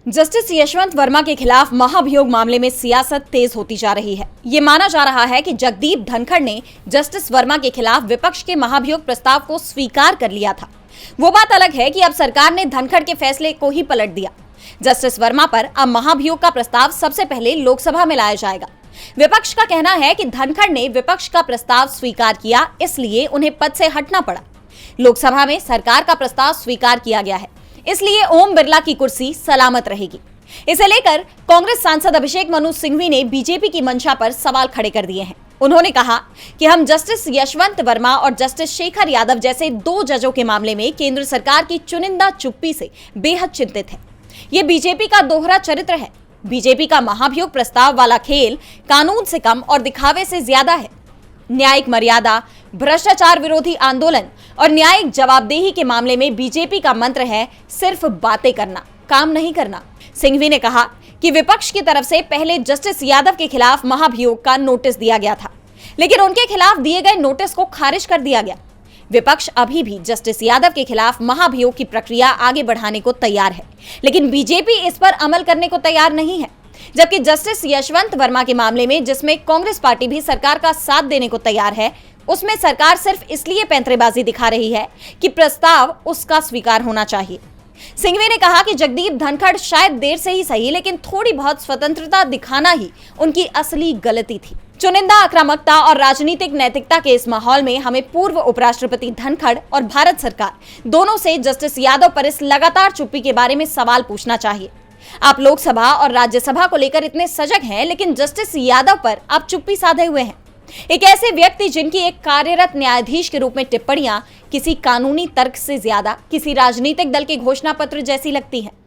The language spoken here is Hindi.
जस्टिस यशवंत वर्मा के खिलाफ महाभियोग मामले में सियासत तेज होती जा रही है। ये माना जा रहा है कि जगदीप धनखड़ ने जस्टिस वर्मा के खिलाफ विपक्ष के महाभियोग प्रस्ताव को स्वीकार कर लिया था। वो बात अलग है कि अब सरकार ने धनखड़ के फैसले को ही पलट दिया। जस्टिस वर्मा पर अब महाभियोग का प्रस्ताव सबसे पहले लोकसभा में लाया जाएगा। विपक्ष का कहना है कि धनखड़ ने विपक्ष का प्रस्ताव स्वीकार किया, इसलिए उन्हें पद से हटना पड़ा। लोकसभा में सरकार का प्रस्ताव स्वीकार किया गया है, इसलिए ओम बिरला की कुर्सी सलामत रहेगी। इसे लेकर कांग्रेस सांसद अभिषेक मनु सिंघवी ने बीजेपी की मंशा पर सवाल खड़े कर दिए हैं। उन्होंने कहा कि हम जस्टिस यशवंत वर्मा और जस्टिस शेखर यादव जैसे दो जजों के मामले में केंद्र सरकार की चुनिंदा चुप्पी से बेहद चिंतित हैं। ये बीजेपी का दोहरा चरित्र है। बीजेपी का महाभियोग प्रस्ताव वाला खेल कानून से कम और दिखावे से ज्यादा है। न्यायिक मर्यादा, भ्रष्टाचार विरोधी आंदोलन और न्यायिक जवाबदेही के मामले में बीजेपी का मंत्र है सिर्फ बातें करना, काम नहीं करना। सिंघवी ने कहा कि विपक्ष की तरफ से पहले जस्टिस यादव के खिलाफ महाभियोग का नोटिस दिया गया था, लेकिन उनके खिलाफ दिए गए नोटिस को खारिज कर दिया गया। विपक्ष अभी भी जस्टिस यादव के खिलाफ महाभियोग की प्रक्रिया आगे बढ़ाने को तैयार है, लेकिन बीजेपी इस पर अमल करने को तैयार नहीं है। जबकि जस्टिस यशवंत वर्मा के मामले में, जिसमें कांग्रेस पार्टी भी सरकार का साथ देने को तैयार है, उसमें सरकार सिर्फ इसलिए पैंतरेबाजी दिखा रही है कि प्रस्ताव उसका स्वीकार होना चाहिए। सिंघवी ने कहा कि जगदीप धनखड़ शायद देर से ही सही, लेकिन थोड़ी बहुत स्वतंत्रता दिखाना ही उनकी असली गलती थी। चुनिंदा आक्रामकता और राजनीतिक नैतिकता के इस माहौल में हमें पूर्व उपराष्ट्रपति धनखड़ और भारत सरकार दोनों से जस्टिस यादव पर इस लगातार चुप्पी के बारे में सवाल पूछना चाहिए। आप लोकसभा और राज्यसभा को लेकर इतने सजग हैं, लेकिन जस्टिस यादव पर आप चुप्पी साधे हुए हैं। एक ऐसे व्यक्ति जिनकी एक कार्यरत न्यायाधीश के रूप में टिप्पणियां किसी कानूनी तर्क से ज्यादा किसी राजनीतिक दल के घोषणा पत्र जैसी लगती है।